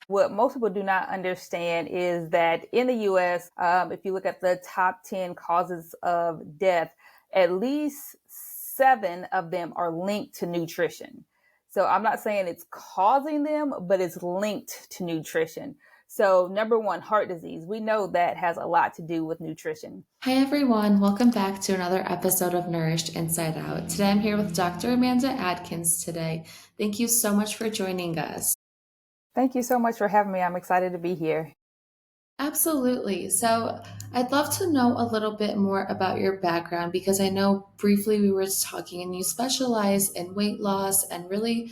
What most people do not understand is that in the US, if you look at the top 10 causes of death, at least seven of them are linked to nutrition. So I'm not saying it's causing them, but it's linked to nutrition. So, number one, heart disease. We know that has a lot to do with nutrition. Hi everyone, welcome back to another episode of Nourished Inside Out. Today I'm here with Dr. Amanda Adkins today. Thank you so much for joining us. Thank you so much for having me. I'm excited to be here. Absolutely. So, I'd love to know a little bit more about your background because I know briefly we were talking and you specialize in weight loss and really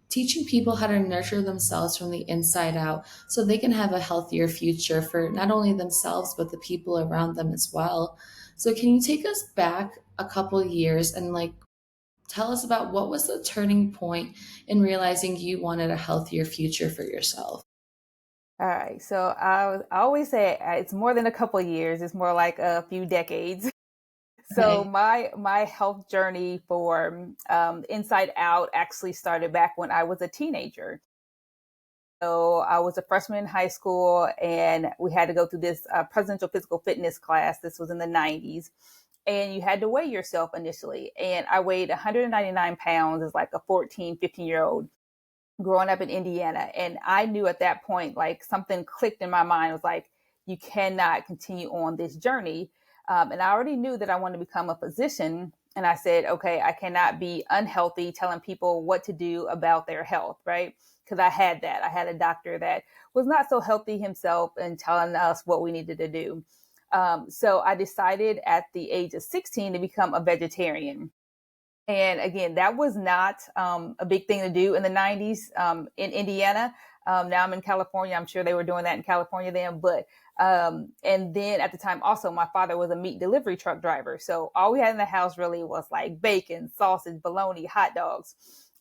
teaching people how to nurture themselves from the inside out so they can have a healthier future for not only themselves but the people around them as well. So, can you take us back a couple years and tell us about what was the turning point in realizing you wanted a healthier future for yourself? All right. So I always say it's more than a couple of years. It's more like a few decades. So Okay. my health journey for Inside Out actually started back when I was a teenager. So I was a freshman in high school, and we had to go through this presidential physical fitness class. This was in the 90s. And you had to weigh yourself initially. And I weighed 199 pounds as like a 14, 15-year old growing up in Indiana. And I knew at that point, like something clicked in my mind. It was like, you cannot continue on this journey. And I already knew that I wanted to become a physician. And I said, okay, I cannot be unhealthy telling people what to do about their health, right? Because I had that. I had a doctor that was not so healthy himself and telling us what we needed to do. So I decided at the age of 16 to become a vegetarian. And again, that was not a big thing to do in the 90s in Indiana. Now I'm in California. I'm sure they were doing that in California then. But, and then at the time, also, my father was a meat delivery truck driver. So all we had in the house really was like bacon, sausage, bologna, hot dogs.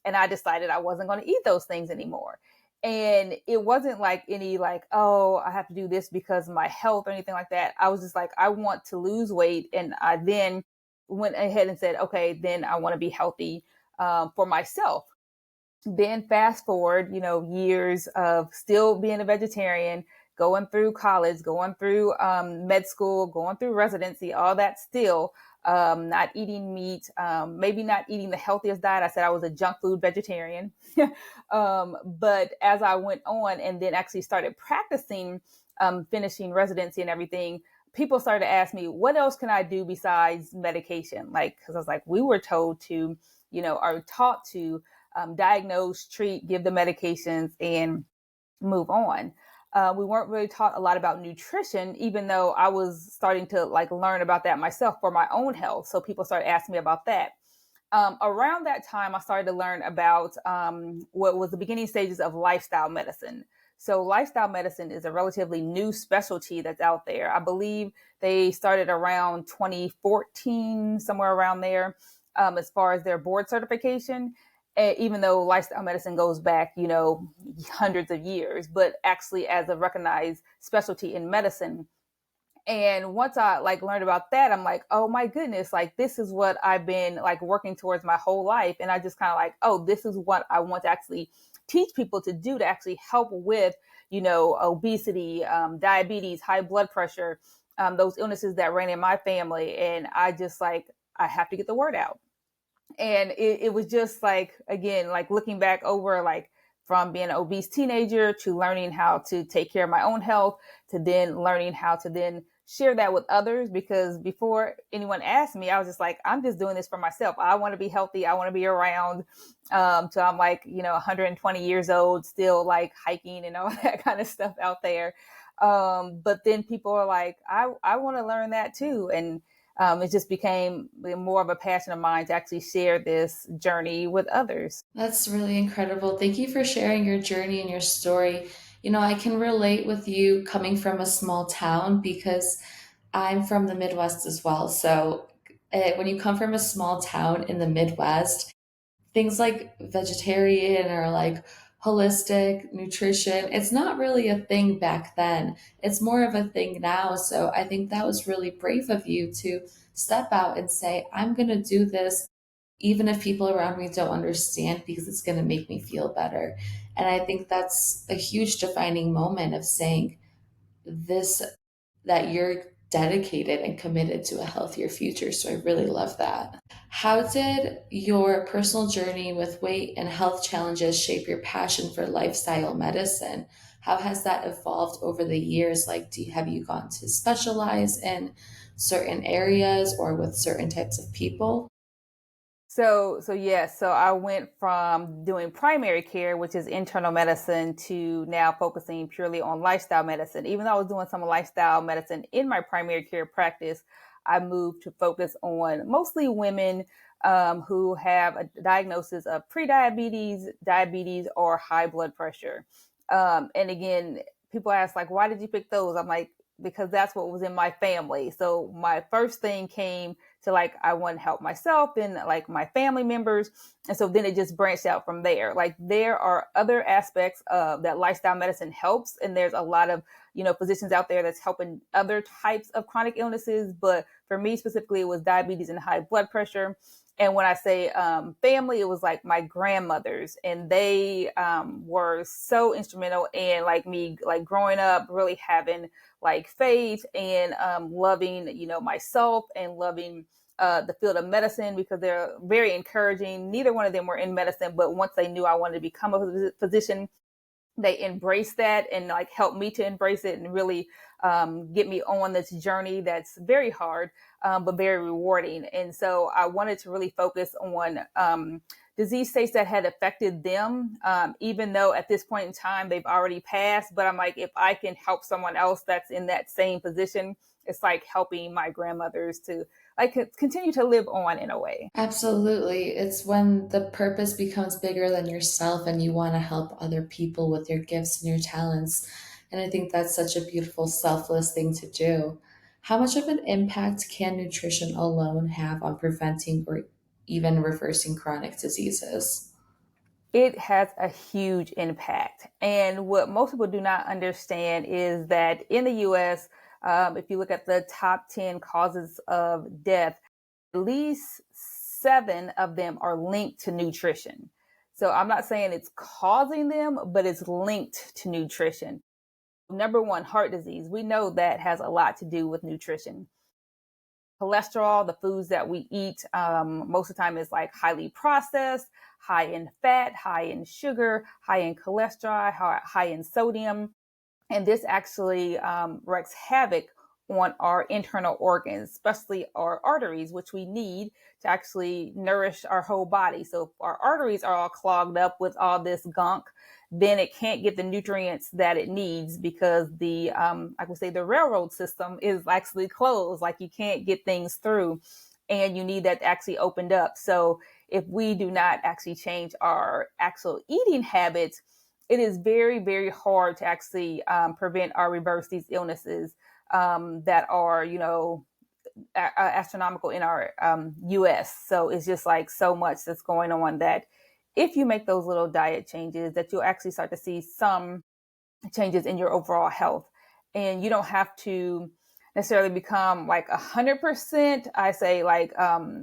And I decided I wasn't going to eat those things anymore. And it wasn't like any like, oh, I have to do this because of my health or anything like that. I was just like, I want to lose weight. And I then went ahead and said, okay, then I want to be healthy for myself. Then fast forward, years of still being a vegetarian, going through college, going through med school, going through residency, all that still, not eating meat, maybe not eating the healthiest diet. I said I was a junk food vegetarian. But as I went on and then actually started practicing, finishing residency and everything, people started to ask me, what else can I do besides medication? Like, because I was like, we were told to, are taught to diagnose, treat, give the medications, and move on. We weren't really taught a lot about nutrition, even though I was starting to like learn about that myself for my own health. So people started asking me about that. Around that time, I started to learn about what was the beginning stages of lifestyle medicine. So, lifestyle medicine is a relatively new specialty that's out there. I believe they started around 2014, somewhere around there, as far as their board certification. Even though lifestyle medicine goes back, hundreds of years, but actually as a recognized specialty in medicine. And once I like learned about that, I'm like, oh my goodness, like this is what I've been like working towards my whole life. And I just kind of like, oh, this is what I want to actually teach people to do to actually help with, obesity, diabetes, high blood pressure, those illnesses that ran in my family. And I just like, I have to get the word out. And it was just like, again, like looking back over like from being an obese teenager to learning how to take care of my own health to then learning how to then share that with others. Because before anyone asked me, I was just like, I'm just doing this for myself. I want to be healthy. I want to be around. So I'm like, 120 years old, still like hiking and all that kind of stuff out there. But then people are like, I want to learn that too. And it just became more of a passion of mine to actually share this journey with others. That's really incredible. Thank you for sharing your journey and your story. I can relate with you coming from a small town because I'm from the Midwest as well. So, when you come from a small town in the Midwest, things like vegetarian or like holistic nutrition, it's not really a thing back then. It's more of a thing now. So I think that was really brave of you to step out and say, I'm going to do this even if people around me don't understand, because it's going to make me feel better. And I think that's a huge defining moment of saying this, that you're dedicated and committed to a healthier future. So I really love that. How did your personal journey with weight and health challenges shape your passion for lifestyle medicine? How has that evolved over the years? Like, have you gone to specialize in certain areas or with certain types of people? So yes, so I went from doing primary care, which is internal medicine, to now focusing purely on lifestyle medicine. Even though I was doing some lifestyle medicine in my primary care practice, I moved to focus on mostly women who have a diagnosis of prediabetes, diabetes, or high blood pressure. And again, people ask like, why did you pick those? I'm like, because that's what was in my family. So my first thing came to like I want to help myself and like my family members, and so then it just branched out from there. Like there are other aspects of that lifestyle medicine helps, and there's a lot of physicians out there that's helping other types of chronic illnesses, but for me specifically it was diabetes and high blood pressure. And when I say family, it was like my grandmothers, and they were so instrumental in like me like growing up really having like faith and loving myself and loving the field of medicine, because they're very encouraging. Neither one of them were in medicine, but once they knew I wanted to become a physician, they embrace that and like help me to embrace it and really get me on this journey that's very hard, but very rewarding. And so I wanted to really focus on disease states that had affected them, even though at this point in time they've already passed. But I'm like, if I can help someone else that's in that same position, it's like helping my grandmothers to like continue to live on in a way. Absolutely. It's when the purpose becomes bigger than yourself and you want to help other people with your gifts and your talents. And I think that's such a beautiful, selfless thing to do. How much of an impact can nutrition alone have on preventing or even reversing chronic diseases? It has a huge impact. And what most people do not understand is that in the US, if you look at the top 10 causes of death, at least seven of them are linked to nutrition. So I'm not saying it's causing them, but it's linked to nutrition. Number one, heart disease. We know that has a lot to do with nutrition. Cholesterol, the foods that we eat, most of the time is like highly processed, high in fat, high in sugar, high in cholesterol, high in sodium. And this actually wreaks havoc on our internal organs, especially our arteries, which we need to actually nourish our whole body. So if our arteries are all clogged up with all this gunk, then it can't get the nutrients that it needs, because the I would say the railroad system is actually closed. Like you can't get things through, and you need that actually opened up. So if we do not actually change our actual eating habits, it is very, very hard to actually prevent or reverse these illnesses that are, astronomical in our US. So it's just like so much that's going on that if you make those little diet changes, that you'll actually start to see some changes in your overall health. And you don't have to necessarily become like 100%, I say like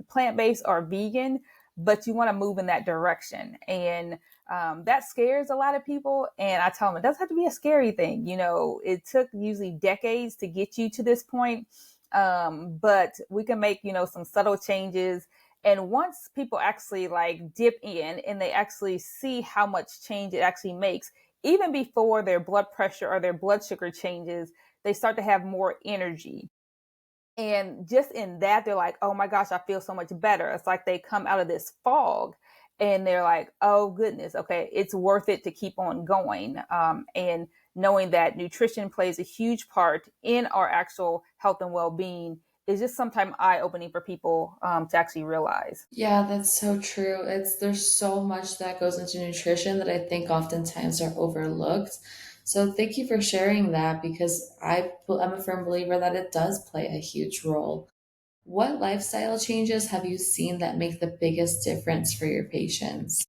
plant-based or vegan, but you want to move in that direction. And that scares a lot of people. And I tell them it doesn't have to be a scary thing. It took usually decades to get you to this point. But we can make, some subtle changes. And once people actually like dip in and they actually see how much change it actually makes, even before their blood pressure or their blood sugar changes, they start to have more energy. And just in that, they're like, oh my gosh, I feel so much better. It's like they come out of this fog and they're like, oh goodness, okay, it's worth it to keep on going. And knowing that nutrition plays a huge part in our actual health and well being is just sometimes eye opening for people to actually realize. Yeah, that's so true. There's so much that goes into nutrition that I think oftentimes are overlooked. So thank you for sharing that, because I'm a firm believer that it does play a huge role. What lifestyle changes have you seen that make the biggest difference for your patients?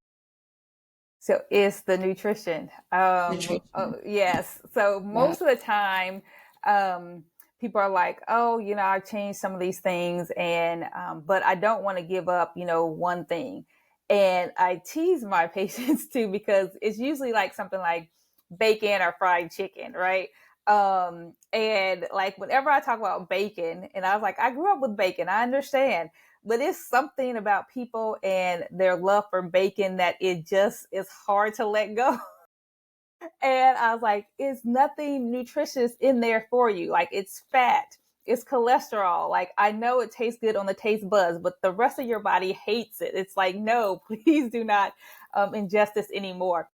So it's the nutrition. Nutrition. Yes. So Yeah. most of the time, um, people are like, oh, I changed some of these things, and but I don't want to give up, one thing. And I tease my patients too, because it's usually like something like bacon or fried chicken, right? And like whenever I talk about bacon, and I was like, I grew up with bacon, I understand, but it's something about people and their love for bacon that it just is hard to let go. And I was like, it's nothing nutritious in there for you. Like, it's fat, it's cholesterol. Like, I know it tastes good on the taste buds, but the rest of your body hates it. It's like, no, please do not ingest this anymore.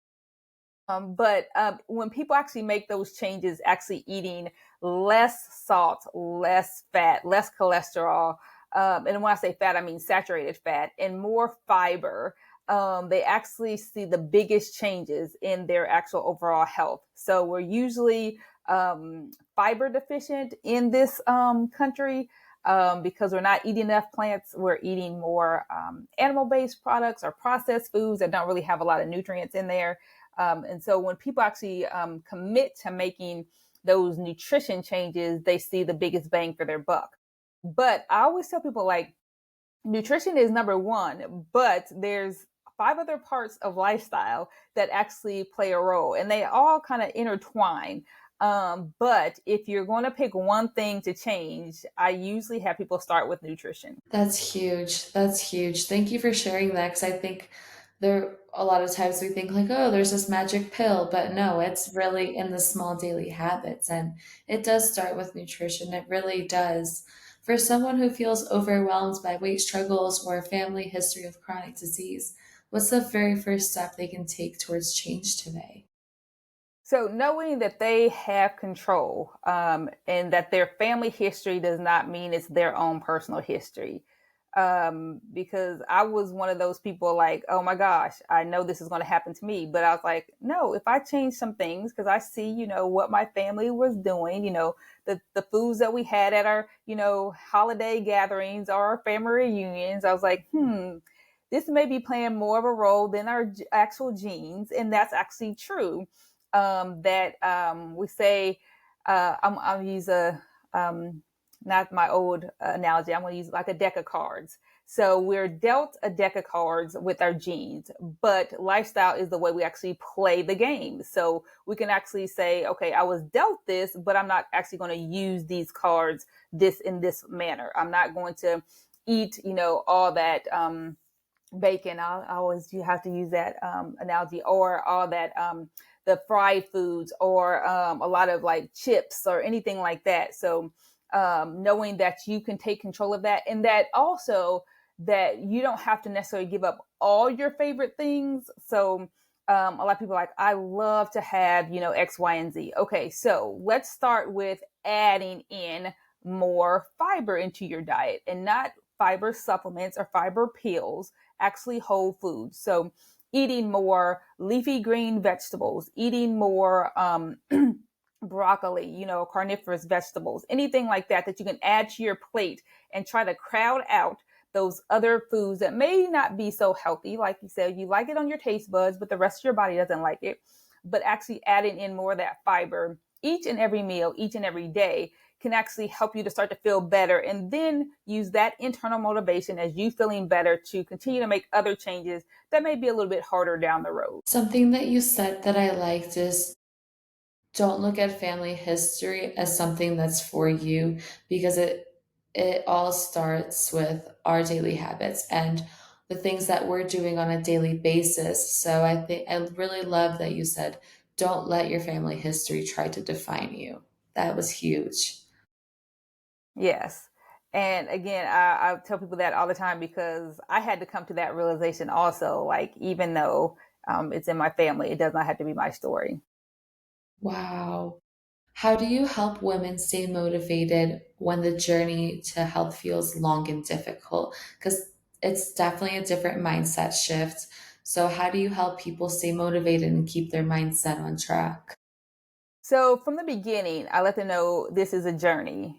But when people actually make those changes, actually eating less salt, less fat, less cholesterol, and when I say fat, I mean saturated fat, and more fiber, they actually see the biggest changes in their actual overall health. So we're usually fiber deficient in this country. Because we're not eating enough plants, we're eating more animal based products or processed foods that don't really have a lot of nutrients in there. And so when people actually commit to making those nutrition changes, they see the biggest bang for their buck. But I always tell people, like, nutrition is number one, but there's five other parts of lifestyle that actually play a role, and they all kind of intertwine. But if you're going to pick one thing to change, I usually have people start with nutrition. That's huge. That's huge. Thank you for sharing that because I think there a lot of times we think like, oh, there's this magic pill, but no, it's really in the small daily habits and it does start with nutrition. It really does. For someone who feels overwhelmed by weight struggles or a family history of chronic disease, what's the very first step they can take towards change today? So knowing that they have control, and that their family history does not mean it's their own personal history. Because I was one of those people like, oh my gosh, I know this is going to happen to me. But I was like, no, if I change some things, because I see, what my family was doing, the foods that we had at our, holiday gatherings or our family reunions, I was like, this may be playing more of a role than our actual genes. And that's actually true. That we say, I'll use not my old analogy. I'm going to use like a deck of cards. So we're dealt a deck of cards with our genes, but lifestyle is the way we actually play the game. So we can actually say, okay, I was dealt this, but I'm not actually going to use these cards this in this manner. I'm not going to eat, all that bacon. I always you have to use that analogy, or all that the fried foods, or a lot of like chips or anything like that. So knowing that you can take control of that, and that also that you don't have to necessarily give up all your favorite things. So a lot of people are like, I love to have, X, Y, and Z. Okay, so let's start with adding in more fiber into your diet, and not fiber supplements or fiber pills, actually whole foods. So eating more leafy green vegetables, eating more broccoli, carnivorous vegetables, anything like that that you can add to your plate, and try to crowd out those other foods that may not be so healthy. Like you said, you like it on your taste buds, but the rest of your body doesn't like it. But actually adding in more of that fiber each and every meal, each and every day, can actually help you to start to feel better, and then use that internal motivation as you feeling better to continue to make other changes that may be a little bit harder down the road. Something that you said that I liked is don't look at family history as something that's for you because it all starts with our daily habits and the things that we're doing on a daily basis. So I think I really love that you said don't let your family history try to define you. That was huge. Yes. And again, I tell people that all the time, because I had to come to that realization also. Like, even though it's in my family, it does not have to be my story. Wow. How do you help women stay motivated when the journey to health feels long and difficult? Because it's definitely a different mindset shift. So, how do you help people stay motivated and keep their mindset on track? So from the beginning, I let them know this is a journey.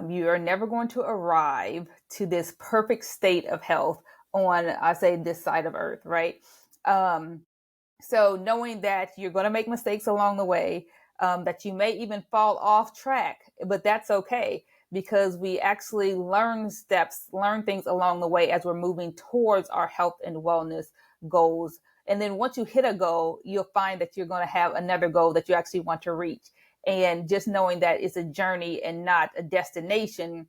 You are never going to arrive to this perfect state of health on, I say, this side of Earth, right? Um, so knowing that you're going to make mistakes along the way, that you may even fall off track, but that's okay because we actually learn things along the way as we're moving towards our health and wellness goals. And then once you hit a goal, you'll find that you're going to have another goal that you actually want to reach. And just knowing that it's a journey and not a destination,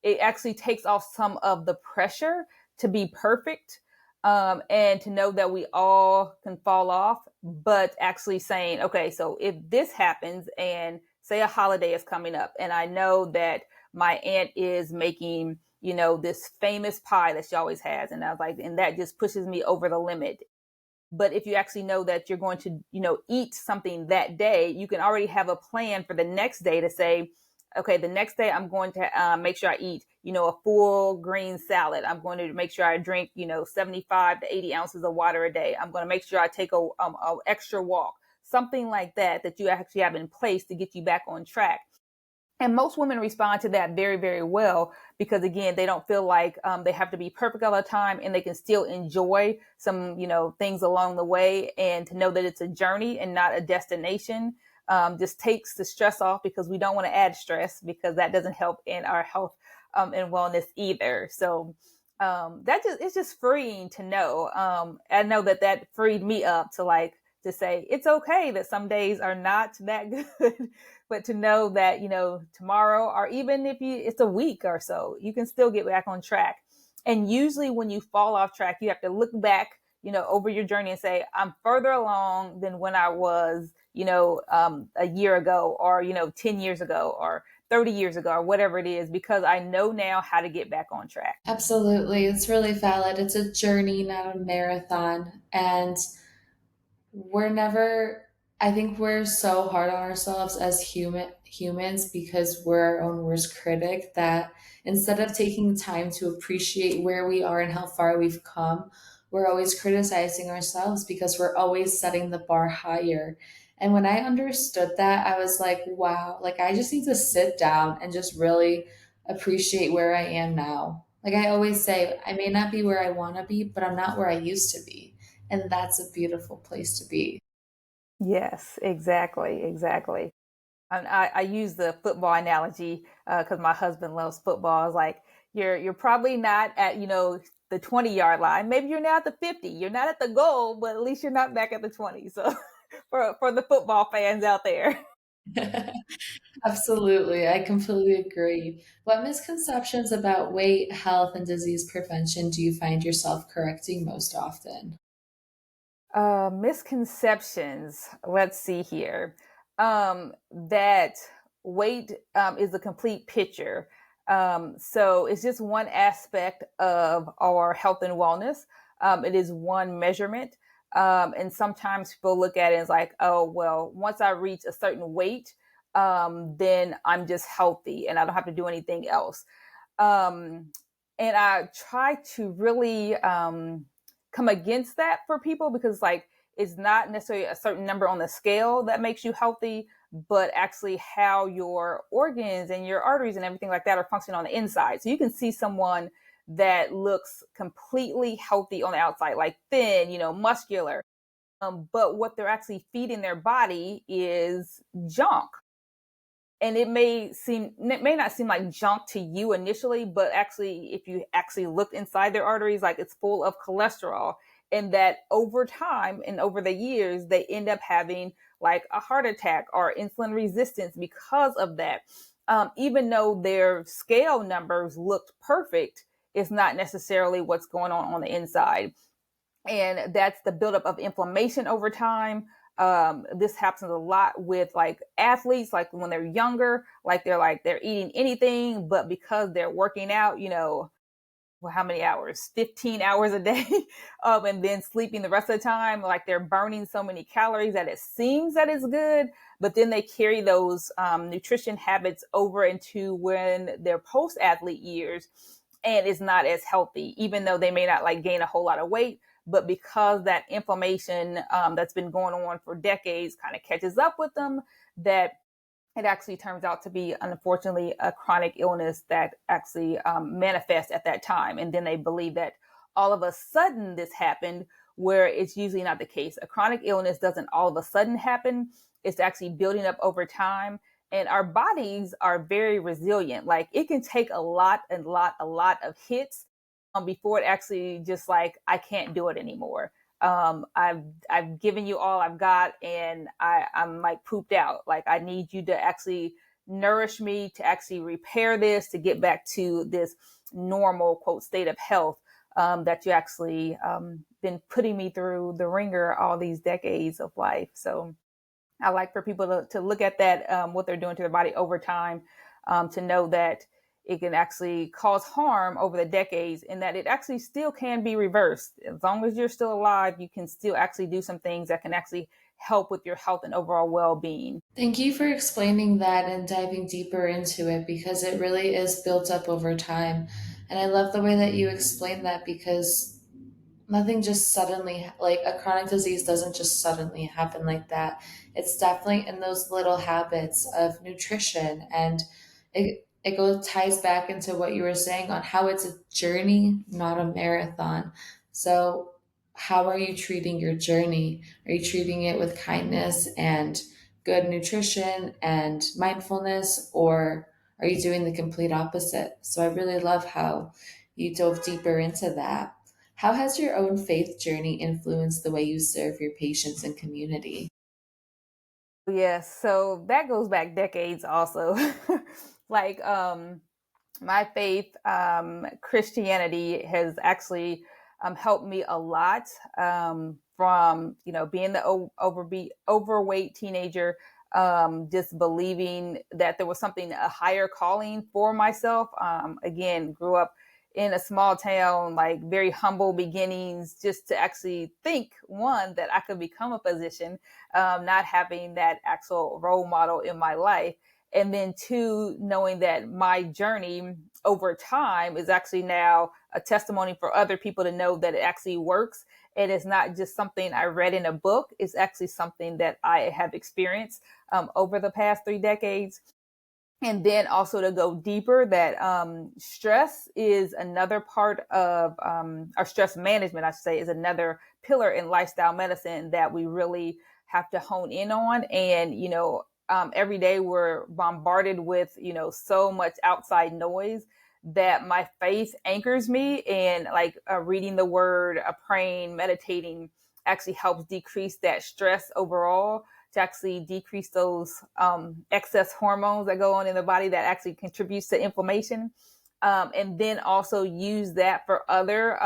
it actually takes off some of the pressure to be perfect, and to know that we all can fall off, but actually saying, okay, so if this happens and say a holiday is coming up and I know that my aunt is making, this famous pie that she always has. And I was like, and that just pushes me over the limit. But if you actually know that you're going to, eat something that day, you can already have a plan for the next day to say, okay, the next day I'm going to make sure I eat, a full green salad. I'm going to make sure I drink, 75 to 80 ounces of water a day. I'm going to make sure I take a extra walk, something like that, that you actually have in place to get you back on track. And most women respond to that very, very well because, again, they don't feel like they have to be perfect all the time, and they can still enjoy some, things along the way, and to know that it's a journey and not a destination just takes the stress off, because we don't want to add stress, because that doesn't help in our health and wellness either. So it's just freeing to know. I know that freed me up to say it's okay that some days are not that good, but to know that, tomorrow, or even if it's a week or so, you can still get back on track. And usually when you fall off track, you have to look back, over your journey and say, I'm further along than when I was, a year ago, or, 10 years ago, or 30 years ago, or whatever it is, because I know now how to get back on track. Absolutely. It's really valid. It's a journey, not a marathon. And we're never, I think we're so hard on ourselves as humans because we're our own worst critic, that instead of taking time to appreciate where we are and how far we've come, we're always criticizing ourselves because we're always setting the bar higher. And when I understood that, I was like, wow, like I just need to sit down and just really appreciate where I am now. Like I always say, I may not be where I want to be, but I'm not where I used to be. And that's a beautiful place to be. Yes, exactly, exactly. And I use the football analogy because my husband loves football. It's like you're probably not at the 20-yard line. Maybe you're now at the 50. You're not at the goal, but at least you're not back at the 20. So for the football fans out there. Absolutely. I completely agree. What misconceptions about weight, health, and disease prevention do you find yourself correcting most often? Misconceptions. Let's see here. That weight is a complete picture. So it's just one aspect of our health and wellness. It is one measurement. And sometimes people look at it as like, oh, well, once I reach a certain weight, then I'm just healthy and I don't have to do anything else. Um, and I try to really come against that for people, because like it's not necessarily a certain number on the scale that makes you healthy, but actually how your organs and your arteries and everything like that are functioning on the inside. So you can see someone that looks completely healthy on the outside, like thin, muscular, but what they're actually feeding their body is junk. And it may not seem like junk to you initially, but actually if you actually look inside their arteries, like it's full of cholesterol, and that over time and over the years they end up having like a heart attack or insulin resistance because of that. Even though their scale numbers looked perfect, it's not necessarily what's going on the inside. And that's the buildup of inflammation over time. This happens a lot with like athletes, like when they're younger, they're eating anything, but because they're working out, well, how many hours? 15 hours a day, and then sleeping the rest of the time, like they're burning so many calories that it seems that it's good, but then they carry those nutrition habits over into when they're post athlete years, and it's not as healthy, even though they may not like gain a whole lot of weight. But because that inflammation that's been going on for decades kind of catches up with them, that it actually turns out to be, unfortunately, a chronic illness that actually manifests at that time. And then they believe that all of a sudden this happened, where it's usually not the case. A chronic illness doesn't all of a sudden happen. it's actually building up over time. And our bodies are very resilient. Like it can take a lot of hits before it actually just like I can't do it anymore. I've given you all I've got, and I'm like pooped out. Like I need you to actually nourish me to actually repair this to get back to this normal quote state of health that you actually been putting me through the ringer all these decades of life. So I like for people to look at that, what they're doing to their body over time, to know that it can actually cause harm over the decades and that it actually still can be reversed. As long as you're still alive, you can still actually do some things that can actually help with your health and overall well being. Thank you for explaining that and diving deeper into it because it really is built up over time. And I love the way that you explained that because nothing just suddenly, like a chronic disease doesn't just suddenly happen like that. It's definitely in those little habits of nutrition, and it goes ties back into what you were saying on how it's a journey, not a marathon. So how are you treating your journey? Are you treating it with kindness and good nutrition and mindfulness, or are you doing the complete opposite? So I really love how you dove deeper into that. How has your own faith journey influenced the way you serve your patients and community? Yes, so that goes back decades also. like my faith, Christianity has actually helped me a lot, from being the overweight teenager, just believing that there was something, a higher calling for myself. Again, grew up in a small town, like very humble beginnings, just to actually think, one, that I could become a physician, not having that actual role model in my life, and then two, knowing that my journey over time is actually now a testimony for other people to know that it actually works. And it's not just something I read in a book, it's actually something that I have experienced over the past 3 decades. And then also to go deeper, that stress is another part of, our stress management, I should say, is another pillar in lifestyle medicine that we really have to hone in on. And, every day we're bombarded with, so much outside noise that my faith anchors me. And like reading the word, praying, meditating actually helps decrease that stress overall, to actually decrease those excess hormones that go on in the body that actually contributes to inflammation. And then also use that for other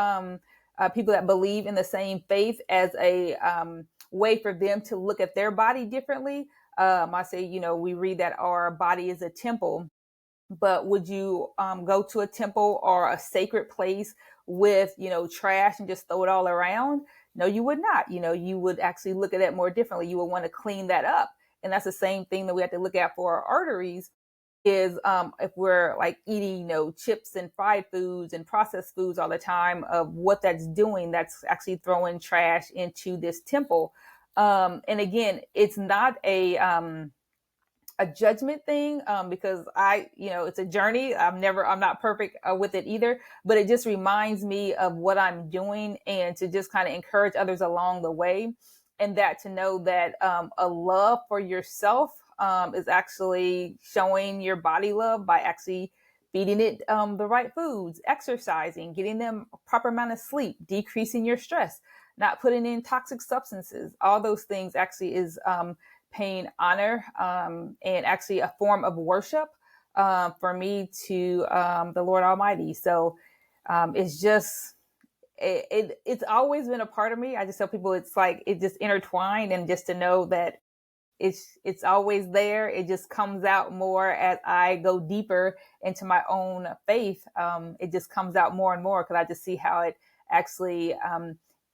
people that believe in the same faith as a way for them to look at their body differently. I say, we read that our body is a temple, but would you go to a temple or a sacred place with trash and just throw it all around? No, you would not. You would actually look at it more differently. You would want to clean that up. And that's the same thing that we have to look at for our arteries, is if we're like eating chips and fried foods and processed foods all the time, of what that's doing, that's actually throwing trash into this temple. And again, it's not a judgment thing, because it's a journey. I'm not perfect with it either, but it just reminds me of what I'm doing, and to just kind of encourage others along the way. And that to know that a love for yourself is actually showing your body love by actually feeding it the right foods, exercising, getting them a proper amount of sleep, decreasing your stress, not putting in toxic substances. All those things actually is paying honor, and actually a form of worship for me to the Lord Almighty. So it's just it's always been a part of me. I just tell people it's like it just intertwined, and just to know that it's always there. It just comes out more as I go deeper into my own faith. It just comes out more and more, because I just see how it actually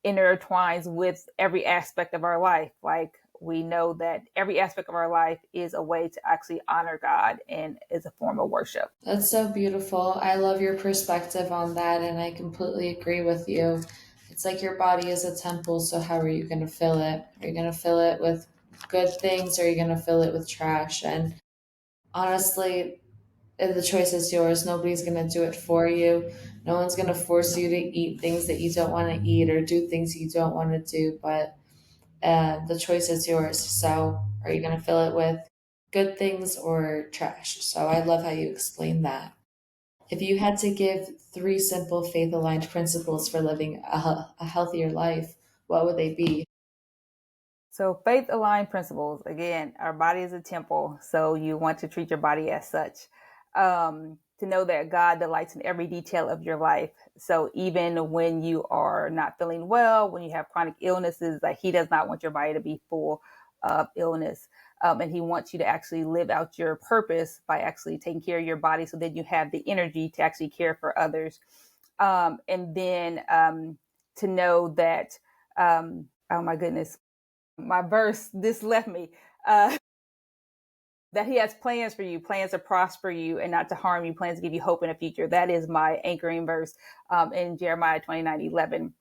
intertwines with every aspect of our life. Like we know that every aspect of our life is a way to actually honor God and is a form of worship. That's so beautiful. I love your perspective on that, and I completely agree with you. It's like your body is a temple, so how are you going to fill it? Are you going to fill it with good things, or are you going to fill it with trash? And honestly, the choice is yours. Nobody's going to do it for you. No one's going to force you to eat things that you don't want to eat or do things you don't want to do, but the choice is yours. So Are you going to fill it with good things or trash? So I love how you explain that. If you had to give three simple faith aligned principles for living a healthier life, what would they be? So faith aligned principles, again, our body is a temple. So you want to treat your body as such. To know that God delights in every detail of your life. So even when you are not feeling well, when you have chronic illnesses, that He does not want your body to be full of illness. And He wants you to actually live out your purpose by actually taking care of your body so that you have the energy to actually care for others. And then to know that, oh my goodness, my verse, this left me. Uh, that He has plans for you, plans to prosper you and not to harm you, plans to give you hope in the future. That is my anchoring verse in Jeremiah 29:11.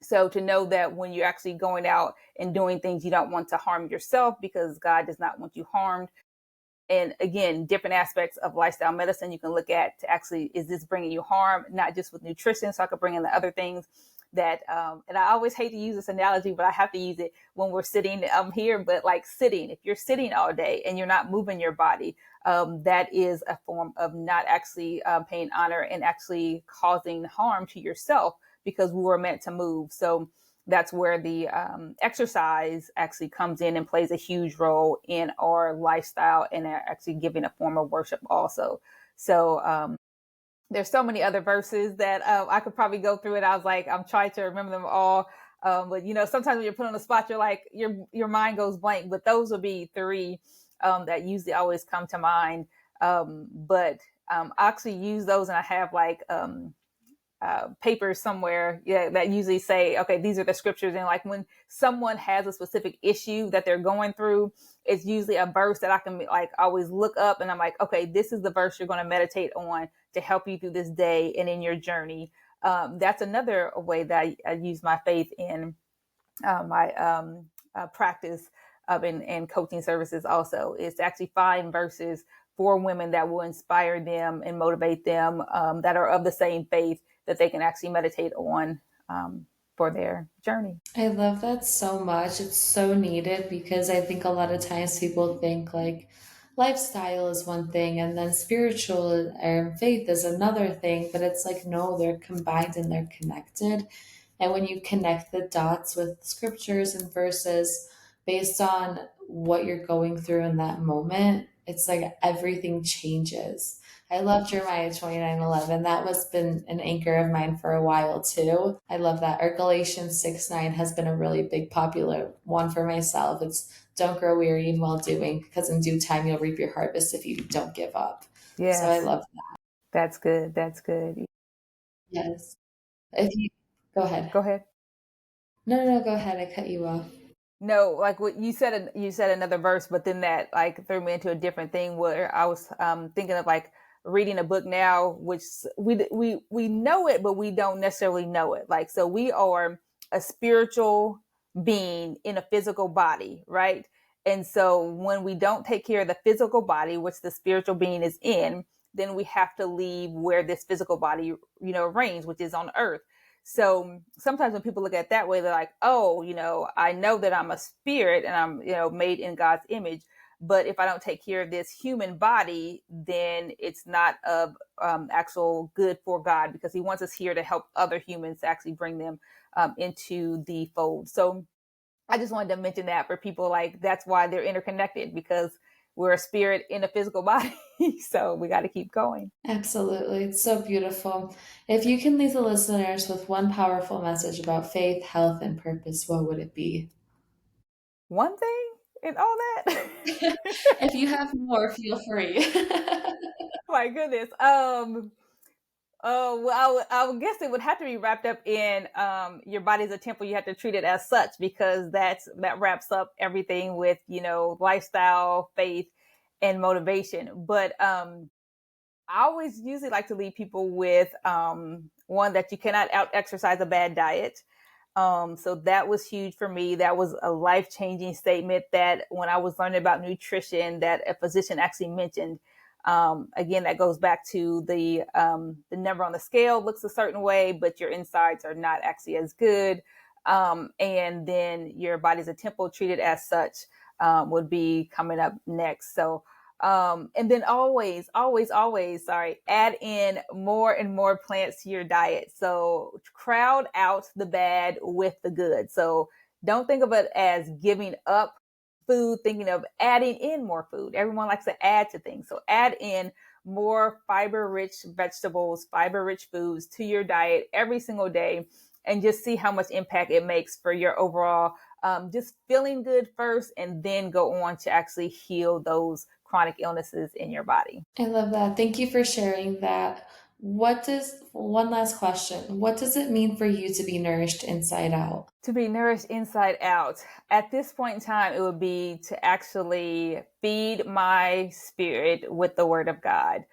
So to know that when you're actually going out and doing things, you don't want to harm yourself because God does not want you harmed. And again, different aspects of lifestyle medicine you can look at to actually, is this bringing you harm? Not just with nutrition. So I could bring in the other things that, and I always hate to use this analogy, but I have to use it when we're sitting here, but like sitting, if you're sitting all day and you're not moving your body, that is a form of not actually paying honor and actually causing harm to yourself because we were meant to move. So that's where the exercise actually comes in and plays a huge role in our lifestyle and actually giving a form of worship also. So there's so many other verses that I could probably go through it. I was like, I'm trying to remember them all. But sometimes when you're put on the spot, you're like, your mind goes blank. But those would be three that usually always come to mind. But I actually use those, and I have like papers somewhere, that usually say, okay, these are the scriptures. And like when someone has a specific issue that they're going through, it's usually a verse that I can like always look up, and I'm like, okay, this is the verse you're going to meditate on to help you through this day and in your journey. That's another way that I use my faith in my practice of and coaching services also, is to actually find verses for women that will inspire them and motivate them, that are of the same faith, that they can actually meditate on for their journey. I love that so much. It's so needed because I think a lot of times people think like lifestyle is one thing and then spiritual or faith is another thing, but it's like, no, they're combined and they're connected. And when you connect the dots with scriptures and verses based on what you're going through in that moment, it's like everything changes. I love Jeremiah 29:11. That was been an anchor of mine for a while too. I love that. Or Galatians 6:9 has been a really big popular one for myself. It's don't grow weary in well doing, because in due time you'll reap your harvest if you don't give up. So I Yes, love that. that's good. That's good. Yes. If you go ahead. Go ahead. No, go ahead. I cut you off. No, like what you said, you said another verse, but then that like threw me into a different thing where I was thinking of like reading a book now, which we know it, but we don't necessarily know it. Like, so we are a spiritual being in a physical body, right? And so when we don't take care of the physical body, which the spiritual being is in, then we have to leave where this physical body, reigns, which is on earth. So sometimes when people look at it that way, they're like, oh, I know that I'm a spirit and I'm, made in God's image. But if I don't take care of this human body, then it's not of actual good for God, because He wants us here to help other humans to actually bring them into the fold. So I just wanted to mention that for people, like that's why they're interconnected, because we're a spirit in a physical body. So we got to keep going. Absolutely. It's so beautiful. If you can leave the listeners with one powerful message about faith, health, and purpose, what would it be? One thing and all that. If you have more, feel free. My goodness. Oh, well, I would guess it would have to be wrapped up in your body's a temple. You have to treat it as such, because that wraps up everything with lifestyle, faith, and motivation. But I always usually like to leave people with one, that you cannot out exercise a bad diet. So that was huge for me. That was a life changing statement that when I was learning about nutrition, that a physician actually mentioned. Again, that goes back to the number on the scale looks a certain way, but your insides are not actually as good. And then your body's a temple, treated as such. would be coming up next. So, and then always, sorry, add in more and more plants to your diet. So crowd out the bad with the good. So don't think of it as giving up food, thinking of adding in more food. Everyone likes to add to things. So add in more fiber rich vegetables, fiber rich foods to your diet every single day, and just see how much impact it makes for your overall just feeling good first, and then go on to actually heal those chronic illnesses in your body. I love that. Thank you for sharing that. One last question. What does it mean for you to be nourished inside out? To be nourished inside out, at this point in time, it would be to actually feed my spirit with the word of God.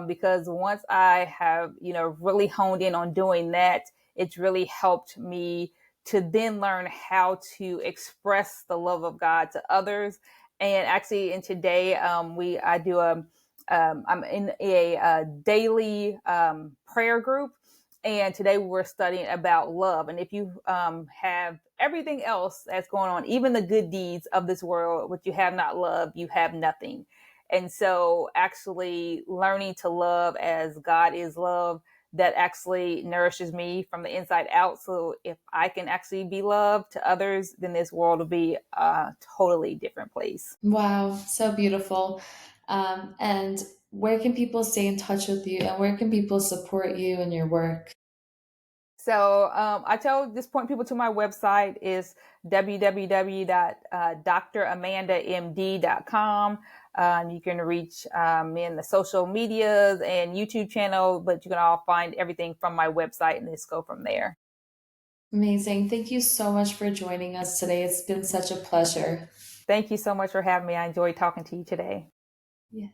Because once I have, really honed in on doing that, it's really helped me to then learn how to express the love of God to others. And actually, in today, I'm in a daily prayer group, and today we're studying about love. And if you have everything else that's going on, even the good deeds of this world, but you have not love, you have nothing. And so actually learning to love as God is love, that actually nourishes me from the inside out. So if I can actually be loved to others, then this world will be a totally different place. Wow, so beautiful. And where can people stay in touch with you and where can people support you and your work? So just point people to my website is www.dramandamd.com. You can reach me in the social medias and YouTube channel, but you can all find everything from my website and just go from there. Amazing. Thank you so much for joining us today. It's been such a pleasure. Thank you so much for having me. I enjoyed talking to you today. Yeah.